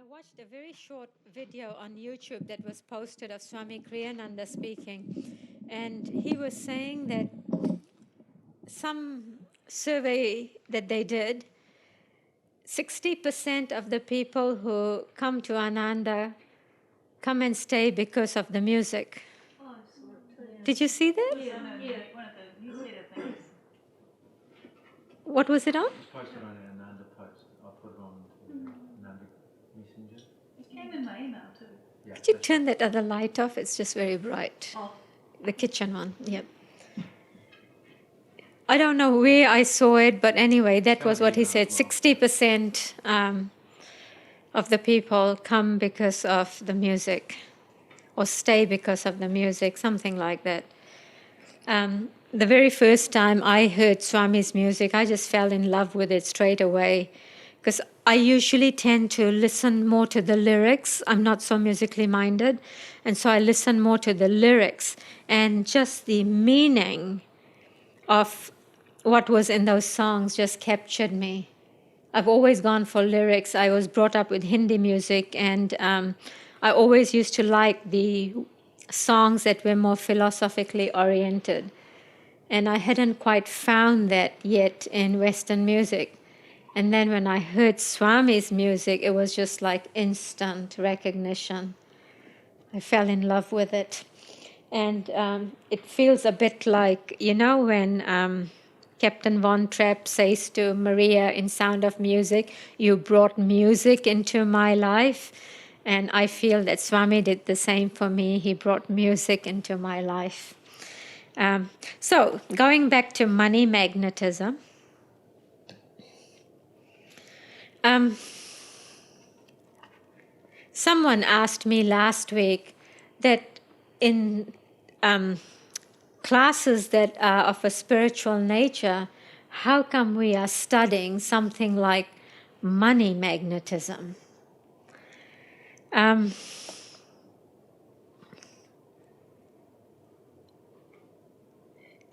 watched a very short video on YouTube that was posted of Swami Kriyananda speaking, and he was saying that some survey that they did, 60% of the people who come to Ananda come and stay because of the music. Did you see that? Yeah, one of the newsletter things. What was it on? Posted on an Ananda post. I'll put it on Ananda Messenger. It came in my email too. Yeah, Could you turn that other light off? It's just very bright. Oh. The kitchen one, yep. I don't know where I saw it, but anyway, that was what he said. 60% of the people come because of the music, or stay because of the music, something like that. The very first time I heard Swami's music, I just fell in love with it straight away, because I usually tend to listen more to the lyrics. I'm not so musically minded, and so I listen more to the lyrics and just the meaning of what was in those songs just captured me. I've always gone for lyrics. I was brought up with Hindi music, and I always used to like the songs that were more philosophically oriented. And I hadn't quite found that yet in Western music. And then when I heard Swami's music, it was just like instant recognition. I fell in love with it. And it feels a bit like, you know, when Captain Von Trapp says to Maria in Sound of Music, "You brought music into my life." And I feel that Swami did the same for me. He brought music into my life. So going back to money magnetism, someone asked me last week that in classes that are of a spiritual nature, how come we are studying something like money magnetism?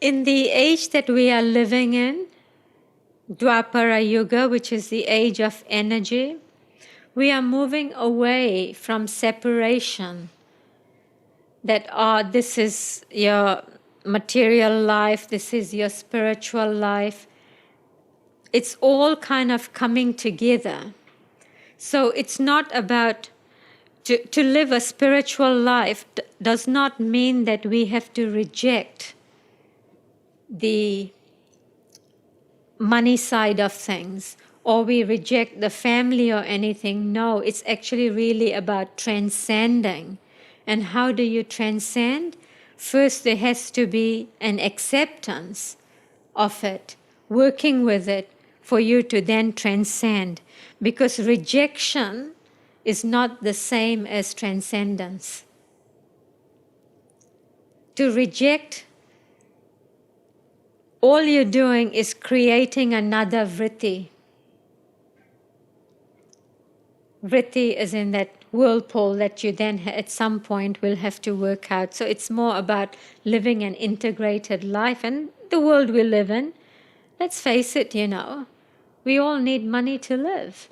In the age that we are living in, Dwapara Yuga, which is the age of energy, we are moving away from separation. That this is your material life, this is your spiritual life. It's all kind of coming together. So it's not about, to live a spiritual life does not mean that we have to reject the money side of things, or we reject the family or anything. No, it's actually really about transcending. And how do you transcend? First, there has to be an acceptance of it, working with it for you to then transcend. Because rejection is not the same as transcendence. To reject, all you're doing is creating another vritti. Vritti is in that whirlpool that you then at some point will have to work out. So it's more about living an integrated life. And the world we live in, let's face it, you know, we all need money to live.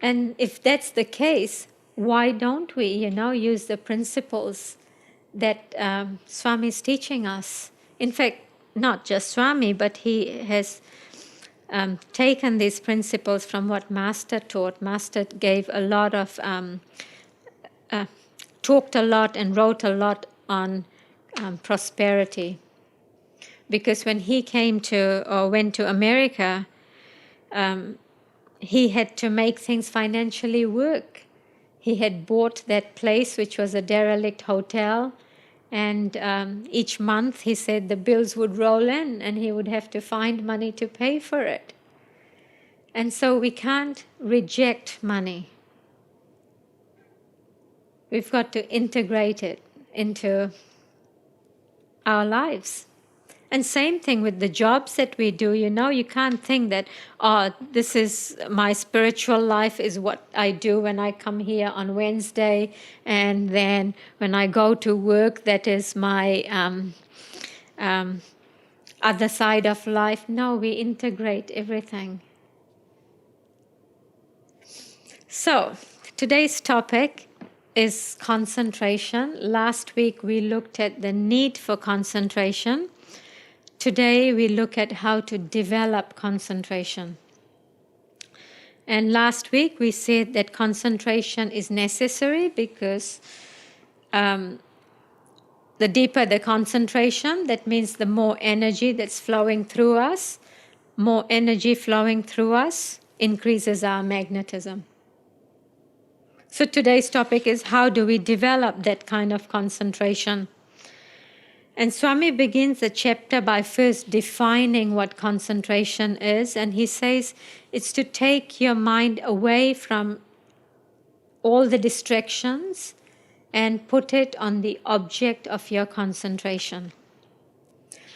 And if that's the case, why don't we, you know, use the principles that Swami is teaching us? In fact, not just Swami, but he has taken these principles from what Master taught. Master gave a lot of, talked a lot and wrote a lot on prosperity. Because when he came to, or went to America, he had to make things financially work. He had bought that place, which was a derelict hotel, and each month, he said, the bills would roll in and he would have to find money to pay for it. And so we can't reject money. We've got to integrate it into our lives. And same thing with the jobs that we do. You know, you can't think that, oh, this is my spiritual life is what I do when I come here on Wednesday, and then when I go to work, that is my other side of life. No, we integrate everything. So, today's topic is concentration. Last week we looked at the need for concentration. Today we look at how to develop concentration. And last week we said that concentration is necessary because the deeper the concentration, that means the more energy that's flowing through us. More energy flowing through us increases our magnetism. So today's topic is how do we develop that kind of concentration? And Swami begins the chapter by first defining what concentration is, and he says it's to take your mind away from all the distractions and put it on the object of your concentration.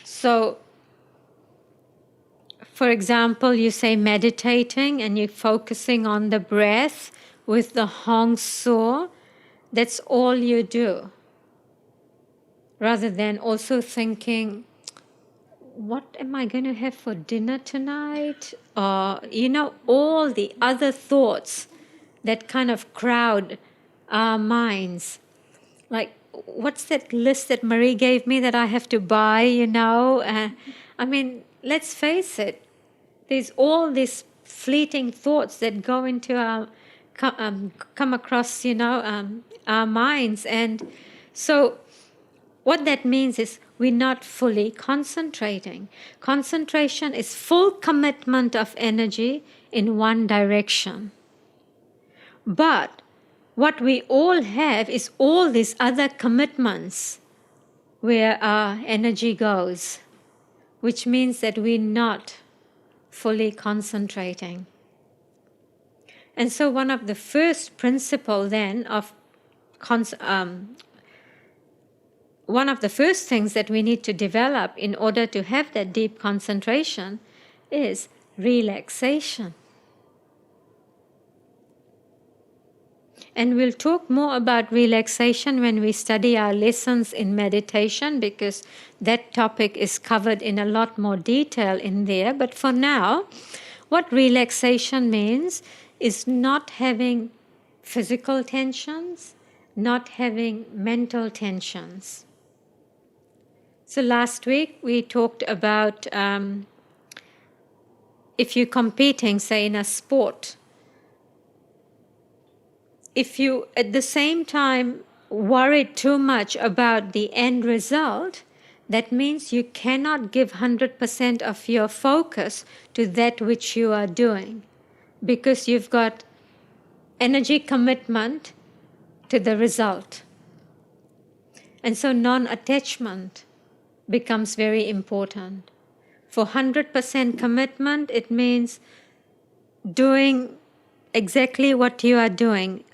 So, for example, you say meditating and you're focusing on the breath with the Hong So, that's all you do. Rather than also thinking, what am I going to have for dinner tonight? Or, all the other thoughts that kind of crowd our minds. Like, what's that list that Marie gave me that I have to buy, let's face it. There's all these fleeting thoughts that go into our, come across, our minds. And so what that means is we're not fully concentrating. Concentration is full commitment of energy in one direction. But what we all have is all these other commitments where our energy goes, which means that we're not fully concentrating. And so one of the first principles then of one of the first things that we need to develop in order to have that deep concentration is relaxation. And we'll talk more about relaxation when we study our lessons in meditation, because that topic is covered in a lot more detail in there. But for now, what relaxation means is not having physical tensions, not having mental tensions. So last week we talked about if you're competing, say in a sport, if you at the same time worried too much about the end result, that means you cannot give 100% of your focus to that which you are doing, because you've got energy commitment to the result. And so non-attachment becomes very important. For 100% commitment, it means doing exactly what you are doing,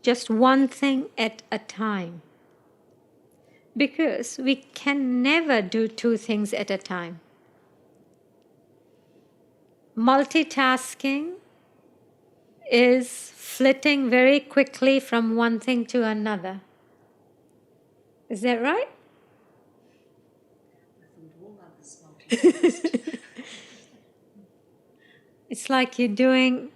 just one thing at a time. Because we can never do two things at a time. Multitasking is flitting very quickly from one thing to another. Is that right? It's like you're doing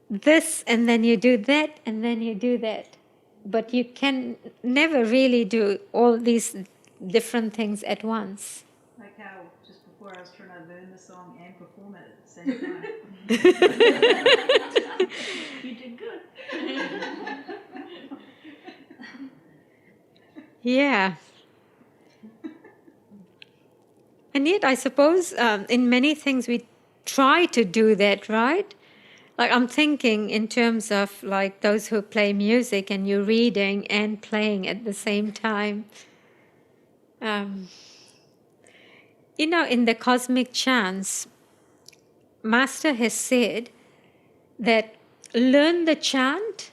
this and then you do that and then you do that. But you can never really do all these different things at once. Like how just before I was trying to learn the song and perform it at the same time. You did good. Yeah. And yet, I suppose in many things we try to do that, right? Like I'm thinking in terms of like those who play music and you're reading and playing at the same time. In the cosmic chants, Master has said that learn the chant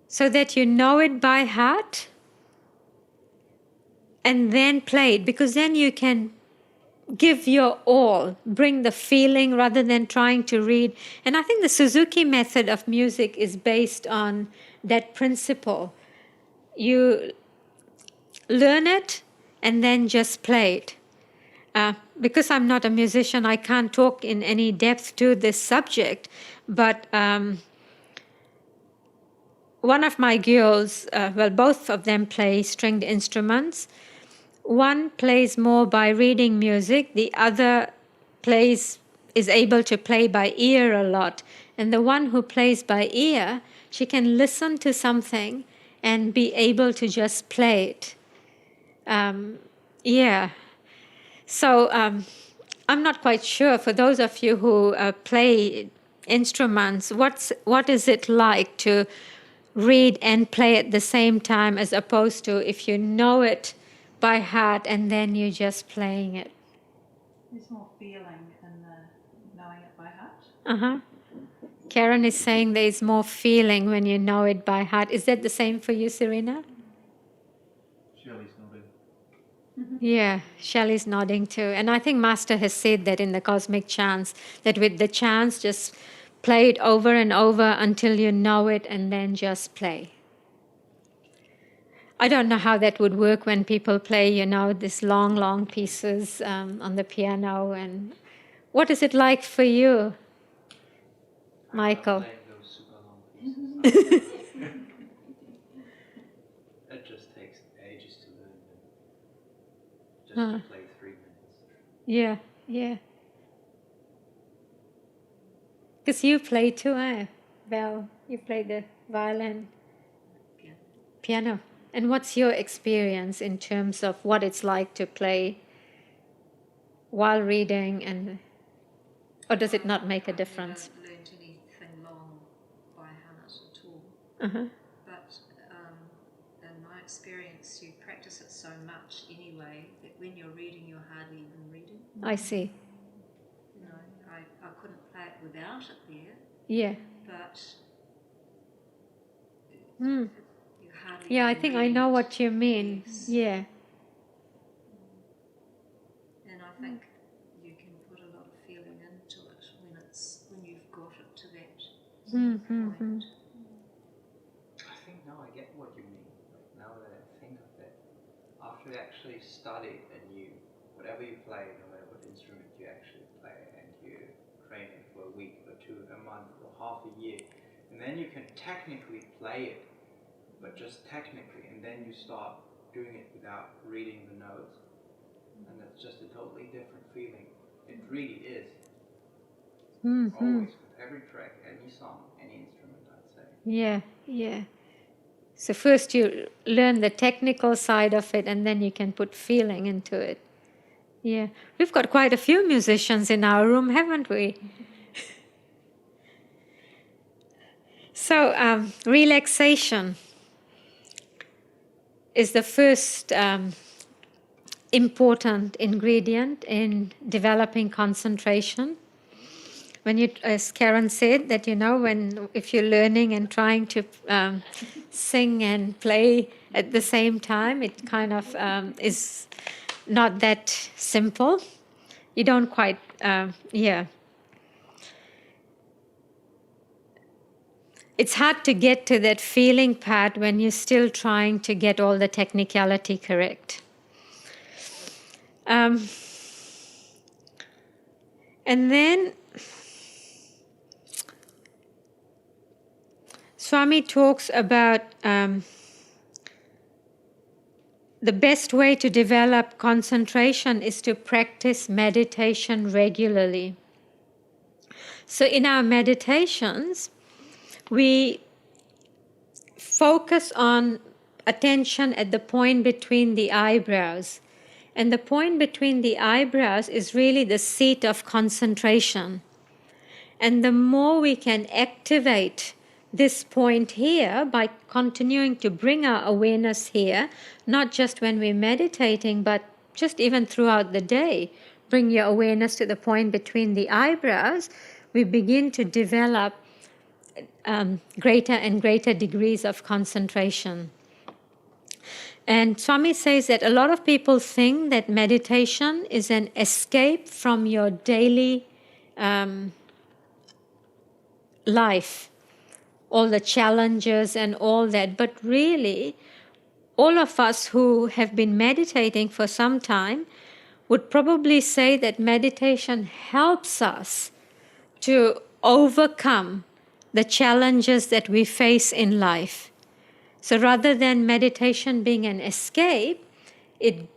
so that you know it by heart and then play it, because then you can give your all, bring the feeling rather than trying to read. And I think the Suzuki method of music is based on that principle. You learn it and then just play it. Because I'm not a musician, I can't talk in any depth to this subject, but one of my girls, both of them play stringed instruments. One plays more by reading music, the other is able to play by ear a lot. And the one who plays by ear, she can listen to something and be able to just play it. Yeah. So I'm not quite sure, for those of you who play instruments, what is it like to read and play at the same time, as opposed to if you know it by heart and then you're just playing it? There's more feeling in the knowing it by heart. Uh-huh. Karen is saying there's more feeling when you know it by heart. Is that the same for you, Serena? Shelley's nodding. Yeah, Shelley's nodding too. And I think Master has said that in the Cosmic Chants, that with the chants, just play it over and over until you know it and then just play. I don't know how that would work when people play, these long, long pieces on the piano. And what is it like for you, Michael? Playing those super long pieces. It just takes ages to learn them. Just to play 3 minutes. Yeah. Because you play too, eh? Val, you play the violin, piano. And what's your experience in terms of what it's like to play while reading, or does it not make a difference? I haven't learned anything long by heart at all. Uh-huh. But in my experience, you practice it so much anyway that when you're reading, you're hardly even reading. I see. I couldn't play it without it there, Yeah. but Mm. you hardly Yeah, I even think I read know it. what you mean. Yes. Yeah. And I think you can put a lot of feeling into it when you've got it to that Mm-hmm. point. I think now I get what you mean. Like now that I think of it, after you actually study and whatever you play, no matter what instrument you actually play, and you train it for a week or two, a month or half a year, and then you can technically play it, but just technically, and then you start doing it without reading the notes, and it's just a totally different feeling. It really is. Mm-hmm. Always, with every track, any song, any instrument, I'd say. Yeah. So first you learn the technical side of it, and then you can put feeling into it. Yeah. We've got quite a few musicians in our room, haven't we? So relaxation is the first important ingredient in developing concentration. When you, as Karen said, that if you're learning and trying to sing and play at the same time, it kind of is not that simple. You don't quite, It's hard to get to that feeling part when you're still trying to get all the technicality correct. And then Swami talks about the best way to develop concentration is to practice meditation regularly. So in our meditations, we focus on attention at the point between the eyebrows. And the point between the eyebrows is really the seat of concentration. And the more we can activate this point here by continuing to bring our awareness here, not just when we're meditating, but just even throughout the day, bring your awareness to the point between the eyebrows, we begin to develop greater and greater degrees of concentration. And Swami says that a lot of people think that meditation is an escape from your daily life, all the challenges and all that. But really, all of us who have been meditating for some time would probably say that meditation helps us to overcome the challenges that we face in life. So rather than meditation being an escape, it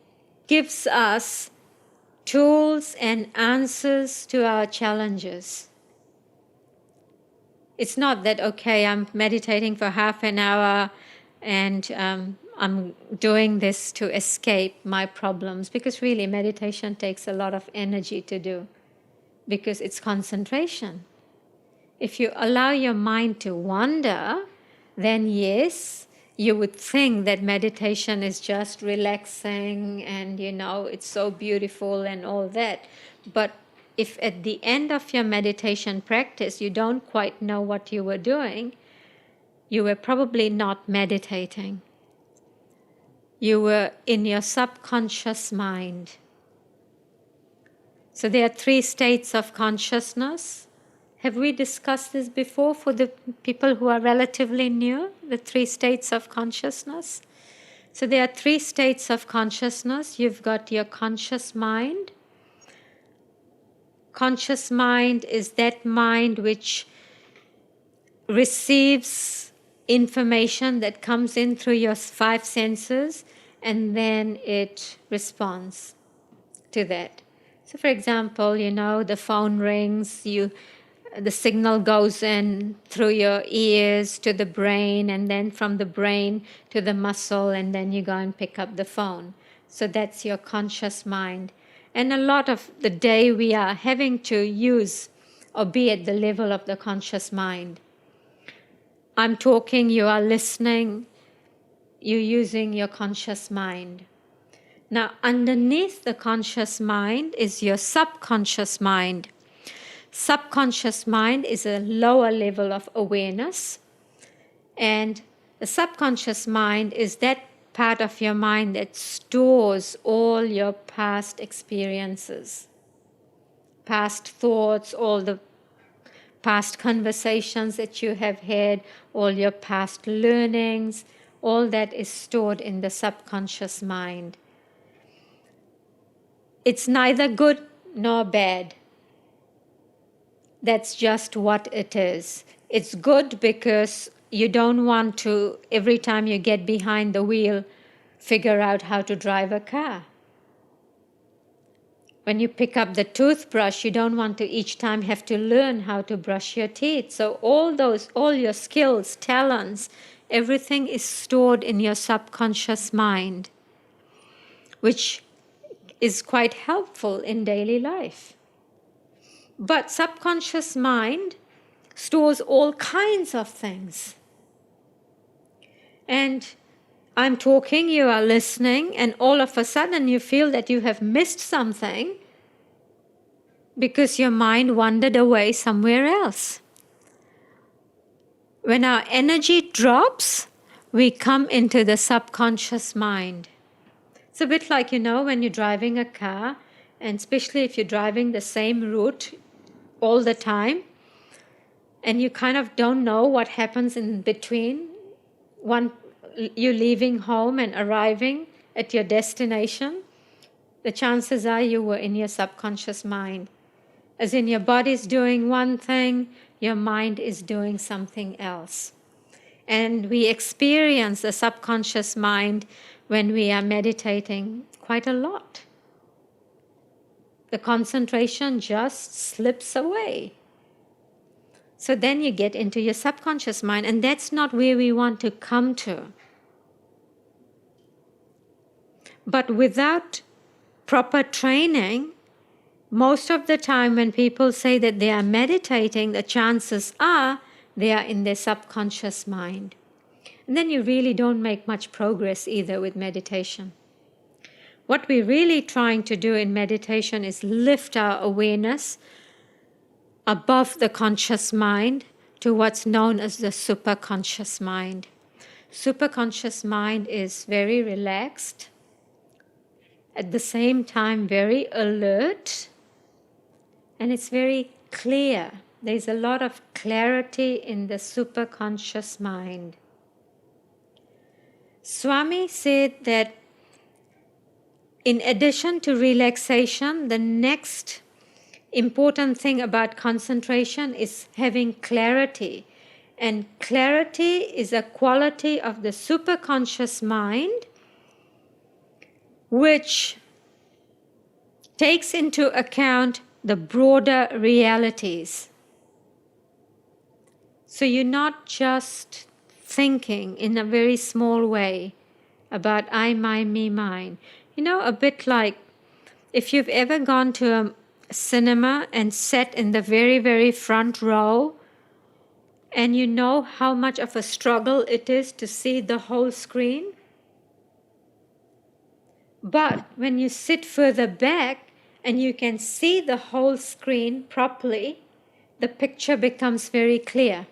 gives us tools and answers to our challenges. It's not that, okay, I'm meditating for half an hour and I'm doing this to escape my problems, because really meditation takes a lot of energy to do, because it's concentration. If you allow your mind to wander, then yes, you would think that meditation is just relaxing and, it's so beautiful and all that. But if at the end of your meditation practice you don't quite know what you were doing, you were probably not meditating. You were in your subconscious mind. So there are 3 states of consciousness. Have we discussed this before for the people who are relatively new, the 3 states of consciousness? So there are 3 states of consciousness. You've got your conscious mind. Conscious mind is that mind which receives information that comes in through your 5 senses, and then it responds to that. So for example, the phone rings, the signal goes in through your ears to the brain, and then from the brain to the muscle, and then you go and pick up the phone. So that's your conscious mind. And a lot of the day we are having to use or be at the level of the conscious mind. I'm talking, you are listening, you're using your conscious mind. Now, underneath the conscious mind is your subconscious mind. Subconscious mind is a lower level of awareness, and the subconscious mind is that part of your mind that stores all your past experiences, past thoughts, all the past conversations that you have had, all your past learnings, all that is stored in the subconscious mind. It's neither good nor bad. That's just what it is. It's good because you don't want to, every time you get behind the wheel, figure out how to drive a car. When you pick up the toothbrush, you don't want to each time have to learn how to brush your teeth. So all your skills, talents, everything is stored in your subconscious mind, which is quite helpful in daily life. But subconscious mind stores all kinds of things. And I'm talking, you are listening, and all of a sudden you feel that you have missed something because your mind wandered away somewhere else. When our energy drops, we come into the subconscious mind. It's a bit like, when you're driving a car, and especially if you're driving the same route all the time, and you kind of don't know what happens in between you leaving home and arriving at your destination, the chances are you were in your subconscious mind. As in, your body's doing one thing, your mind is doing something else. And we experience the subconscious mind when we are meditating quite a lot. The concentration just slips away. So then you get into your subconscious mind, and that's not where we want to come to. But without proper training, most of the time when people say that they are meditating, the chances are they are in their subconscious mind. And then you really don't make much progress either with meditation. What we're really trying to do in meditation is lift our awareness above the conscious mind to what's known as the superconscious mind. Superconscious mind is very relaxed, at the same time very alert, and it's very clear. There's a lot of clarity in the superconscious mind. Swami said that in addition to relaxation, the next important thing about concentration is having clarity. And clarity is a quality of the superconscious mind which takes into account the broader realities. So you're not just thinking in a very small way about I, my, me, mine. You know, a bit like if you've ever gone to a cinema and sat in the very, very front row, and you know how much of a struggle it is to see the whole screen. But when you sit further back and you can see the whole screen properly, the picture becomes very clear.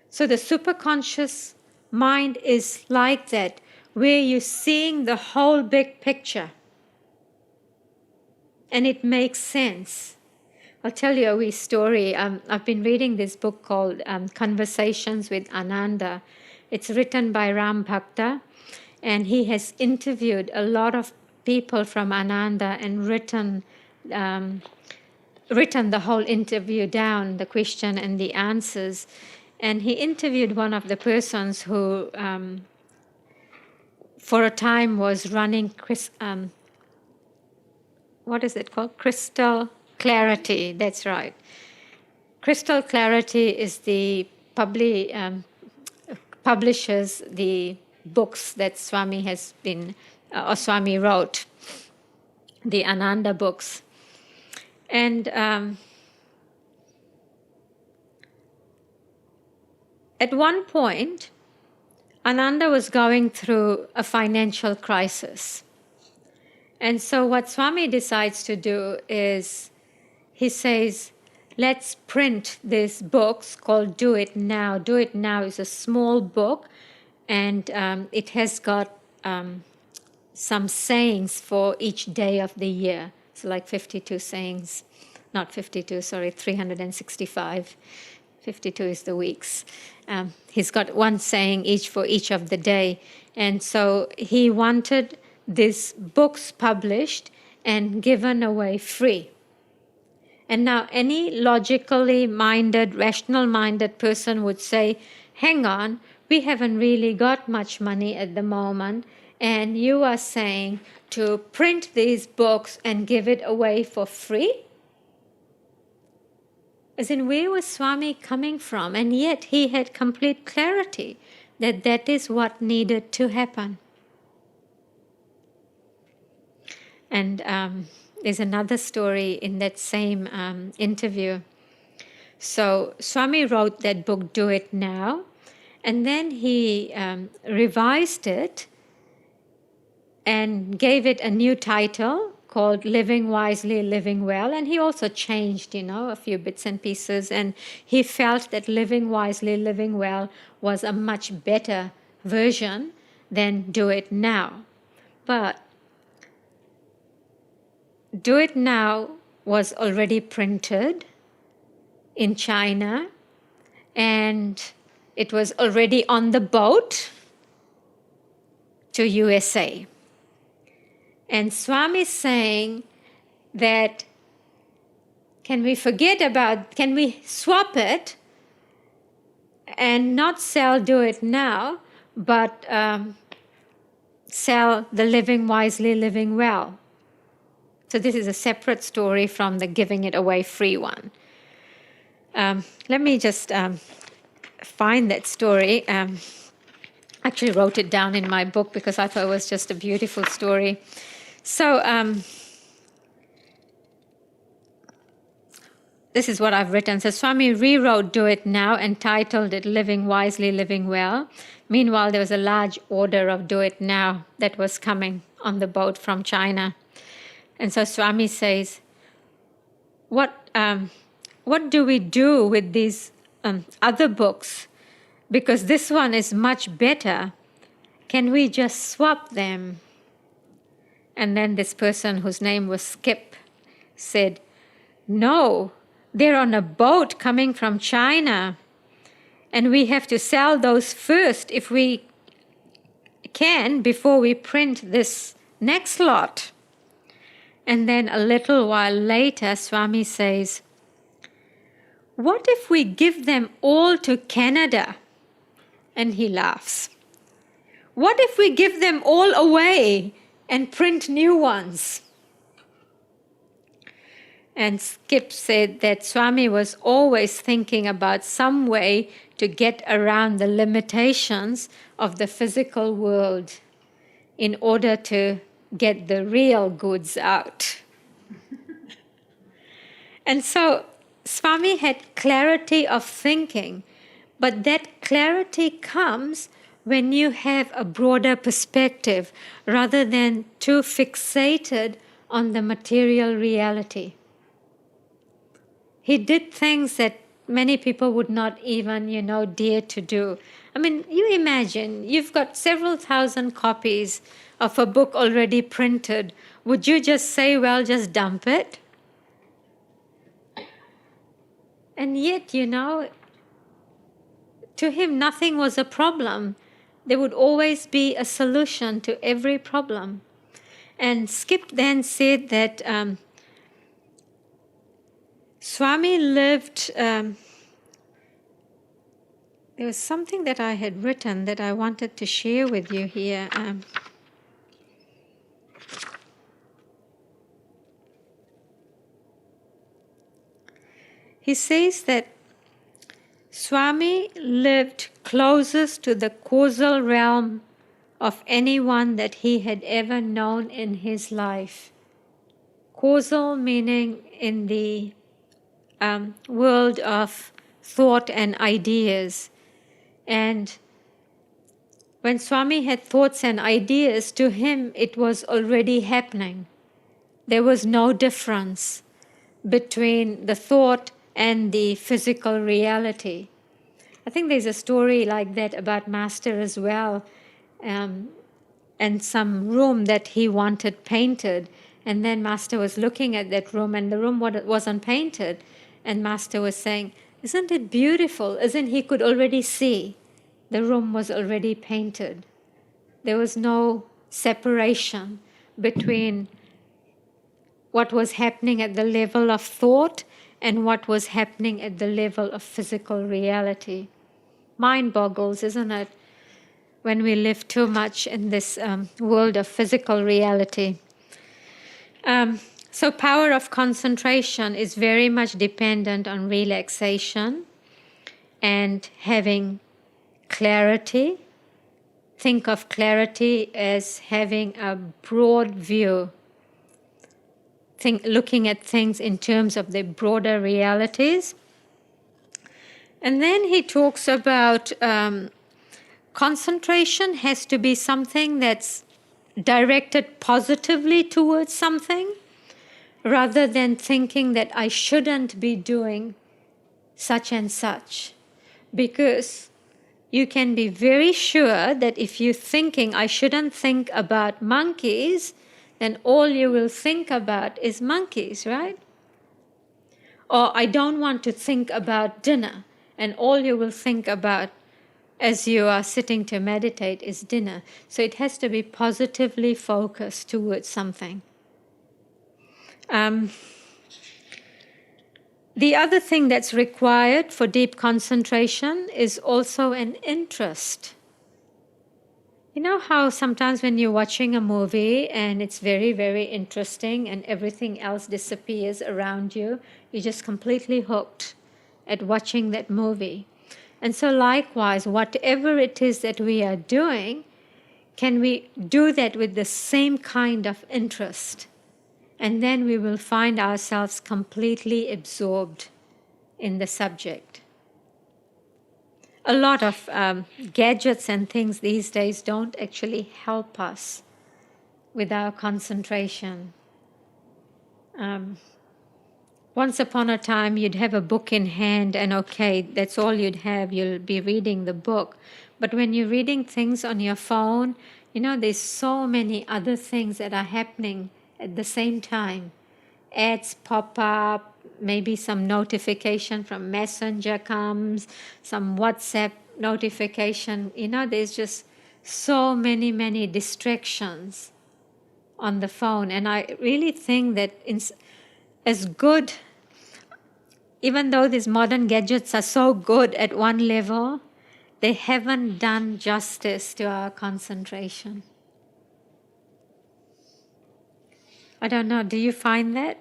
So the superconscious mind is like that, where you're seeing the whole big picture. And it makes sense. I'll tell you a wee story. I've been reading this book called Conversations with Ananda. It's written by Ram Bhakta, and he has interviewed a lot of people from Ananda and written the whole interview down, the question and the answers. And he interviewed one of the persons who, for a time, was running, what is it called? Crystal Clarity, that's right. Crystal Clarity is the publishes the books that Swami has been, or Swami wrote, the Ananda books. And at one point, Ananda was going through a financial crisis. And so what Swami decides to do is, he says, let's print these books called Do It Now. Do It Now is a small book, and it has got some sayings for each day of the year. So like 52 sayings, not 52, sorry, 365. 52 is the weeks. He's got one saying each for each of the day. And so he wanted these books published and given away free. And now any logically minded, rational minded person would say, hang on, we haven't really got much money at the moment, and you are saying to print these books and give it away for free? As in, where was Swami coming from? And yet he had complete clarity that that is what needed to happen. And there's another story in that same interview. So Swami wrote that book, Do It Now, and then he revised it and gave it a new title called Living Wisely, Living Well. And he also changed, a few bits and pieces. And he felt that Living Wisely, Living Well was a much better version than Do It Now. But Do It Now was already printed in China, and it was already on the boat to USA. And Swami is saying that can we swap it and not sell Do It Now, but sell the Living Wisely, Living Well. So this is a separate story from the giving it away free one. Let me just find that story. I actually wrote it down in my book because I thought it was just a beautiful story. So this is what I've written. So Swami rewrote Do It Now and titled it Living Wisely, Living Well. Meanwhile, there was a large order of Do It Now that was coming on the boat from China. And so Swami says, what do we do with these other books? Because this one is much better. Can we just swap them? And then this person, whose name was Skip, said, no, they're on a boat coming from China, and we have to sell those first if we can before we print this next lot. And then a little while later, Swami says, what if we give them all to Canada? And he laughs. What if we give them all away and print new ones? And Skip said that Swami was always thinking about some way to get around the limitations of the physical world in order to get the real goods out. And so Swami had clarity of thinking, but that clarity comes when you have a broader perspective rather than too fixated on the material reality. He did things that many people would not even, dare to do. I mean, you imagine, you've got several thousand copies of a book already printed. Would you just say, well, just dump it? And yet, to him, nothing was a problem. There would always be a solution to every problem. And Skip then said that Swami lived, there was something that I had written that I wanted to share with you here. He says that Swami lived closest to the causal realm of anyone that he had ever known in his life. Causal meaning in the world of thought and ideas. And when Swami had thoughts and ideas, to him it was already happening. There was no difference between the thought and the physical reality. I think there's a story like that about Master as well, and some room that he wanted painted. And then Master was looking at that room, and the room wasn't painted. And Master was saying, isn't it beautiful? Isn't he could already see the room was already painted. There was no separation between what was happening at the level of thought and what was happening at the level of physical reality. Mind boggles, isn't it, when we live too much in this world of physical reality. So power of concentration is very much dependent on relaxation and having clarity. Think of clarity as having a broad view, looking at things in terms of the broader realities. And then he talks about concentration has to be something that's directed positively towards something, rather than thinking that I shouldn't be doing such and such. Because you can be very sure that if you're thinking, I shouldn't think about monkeys, then all you will think about is monkeys, right? Or I don't want to think about dinner, and all you will think about as you are sitting to meditate is dinner. So it has to be positively focused towards something. The other thing that's required for deep concentration is also an interest. You know how sometimes when you're watching a movie and it's very, very interesting and everything else disappears around you, you're just completely hooked at watching that movie. And so likewise, whatever it is that we are doing, can we do that with the same kind of interest? And then we will find ourselves completely absorbed in the subject. A lot of gadgets and things these days don't actually help us with our concentration. Once upon a time, you'd have a book in hand, and okay, that's all you'd have. You'll be reading the book. But when you're reading things on your phone, there's so many other things that are happening at the same time. Ads pop up, maybe some notification from Messenger comes, some WhatsApp notification. There's just so many distractions on the phone. And I really think that as good, even though these modern gadgets are so good at one level, they haven't done justice to our concentration. I don't know, do you find that?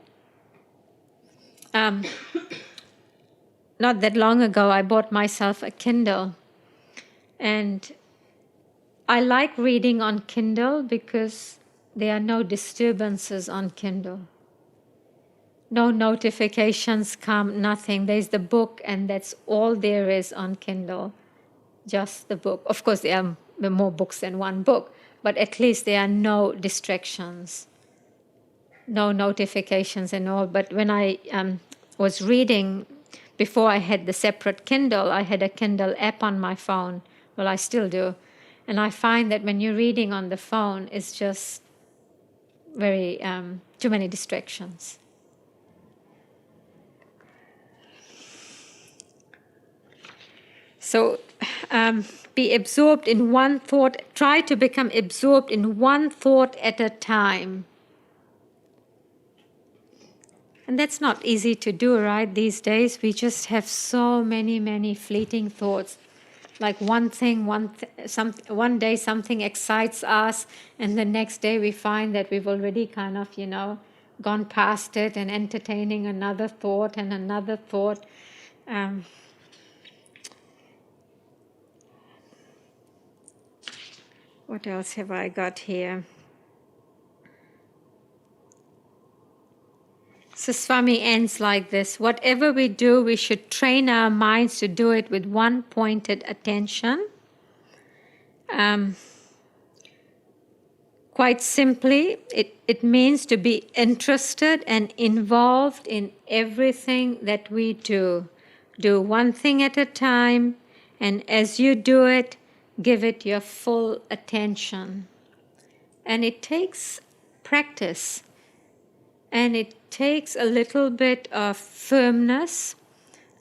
Not that long ago, I bought myself a Kindle. And I like reading on Kindle because there are no disturbances on Kindle. No notifications come, nothing. There's the book, and that's all there is on Kindle. Just the book. Of course, there are more books than one book, but at least there are no distractions, no notifications and all. But when I was reading, before I had the separate Kindle, I had a Kindle app on my phone. Well, I still do. And I find that when you're reading on the phone, it's just very, too many distractions. So be absorbed in one thought. Try to become absorbed in one thought at a time. And that's not easy to do, right? These days, we just have so many fleeting thoughts. Like one thing, one day something excites us, and the next day we find that we've already kind of, gone past it and entertaining another thought and another thought. What else have I got here? So Swami ends like this: whatever we do, we should train our minds to do it with one pointed attention. Quite simply, it means to be interested and involved in everything that we do. Do one thing at a time, and as you do it, give it your full attention. And it takes practice. And it takes a little bit of firmness.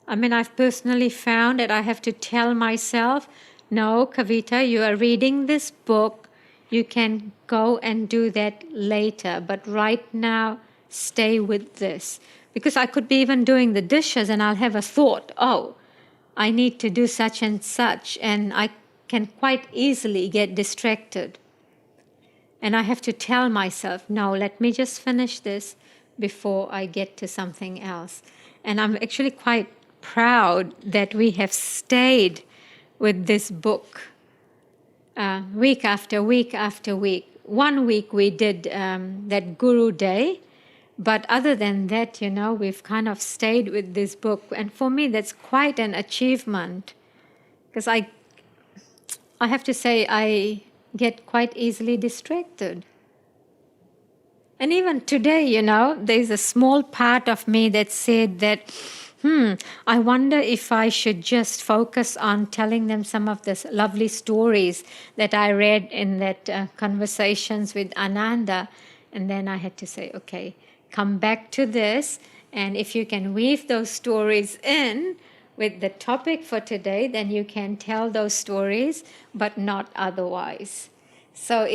I mean, I've personally found that I have to tell myself, no, Kavita, you are reading this book. You can go and do that later. But right now, stay with this. Because I could be even doing the dishes and I'll have a thought, oh, I need to do such and such. And I can quite easily get distracted. And I have to tell myself, no, let me just finish this before I get to something else. And I'm actually quite proud that we have stayed with this book week after week after week. 1 week we did that Guru Day, but other than that, we've kind of stayed with this book. And for me, that's quite an achievement, because I have to say I get quite easily distracted. And even today, there's a small part of me that said that, I wonder if I should just focus on telling them some of the lovely stories that I read in that conversations with Ananda. And then I had to say, okay, come back to this. And if you can weave those stories in with the topic for today, then you can tell those stories, but not otherwise. So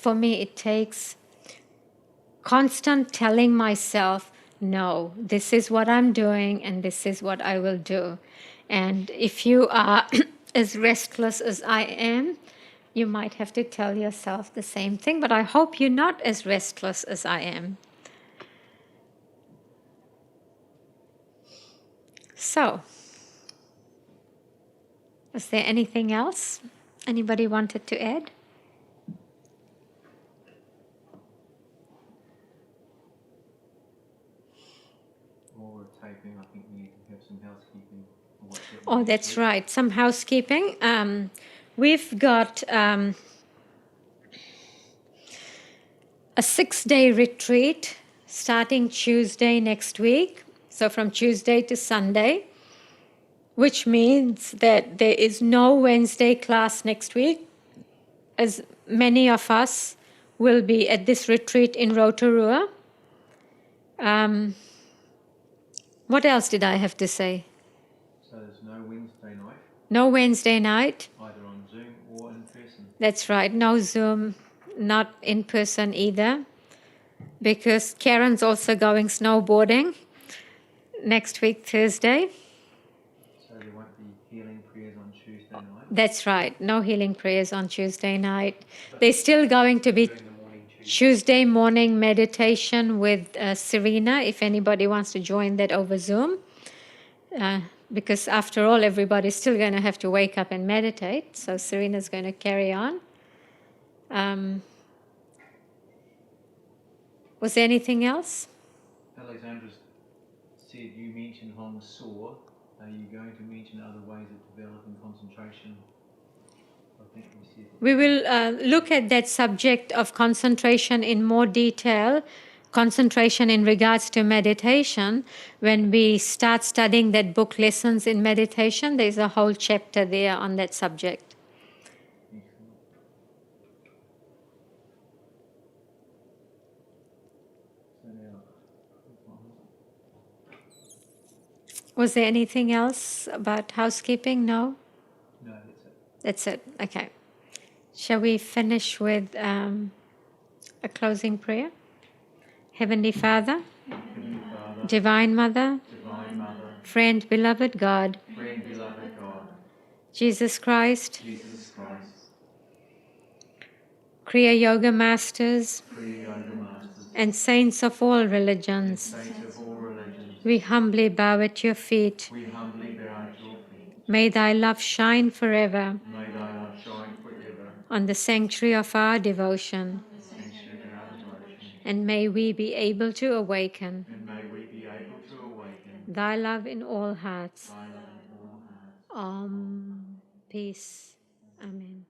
for me, it takes constant telling myself, no, this is what I'm doing and this is what I will do. And if you are as restless as I am, you might have to tell yourself the same thing. But I hope you're not as restless as I am. So, is there anything else anybody wanted to add? While we're taping, I think we need to have some housekeeping. Oh, that's right. Some housekeeping. We've got a 6-day retreat starting Tuesday next week. So from Tuesday to Sunday, which means that there is no Wednesday class next week, as many of us will be at this retreat in Rotorua. What else did I have to say? So there's no Wednesday night? No Wednesday night. Either on Zoom or in person? That's right, no Zoom, not in person either, because Karen's also going snowboarding next week, Thursday. So there won't be healing prayers on Tuesday night. That's right. No healing prayers on Tuesday night. There's still going to be During the morning Tuesday. Tuesday morning meditation with Serena, if anybody wants to join that over Zoom. Because after all, everybody's still going to have to wake up and meditate. So Serena's going to carry on. Was there anything else? Alexandra said you mentioned Hong Saw. Are you going to mention other ways of developing concentration? I think we said that. We will look at that subject of concentration in more detail, concentration in regards to meditation, when we start studying that book, Lessons in Meditation. There's a whole chapter there on that subject. Was there anything else about housekeeping? No? No, that's it. That's it. Okay. Shall we finish with a closing prayer? Heavenly Father, Heavenly Father, Divine Mother, Divine Mother, Friend, Beloved God, Friend, beloved God, Jesus Christ, Jesus Christ, Kriya Yoga Masters, Kriya Yoga Masters, and saints of all religions, saints of all religions, we humbly bow at your feet. we humbly bow at your feet. May thy love shine forever May thy love shine forever, on the sanctuary of our devotion, sanctuary of our devotion, and may we be able to awaken and may we be able to awaken thy love in all hearts. thy love in all hearts. Peace. Amen.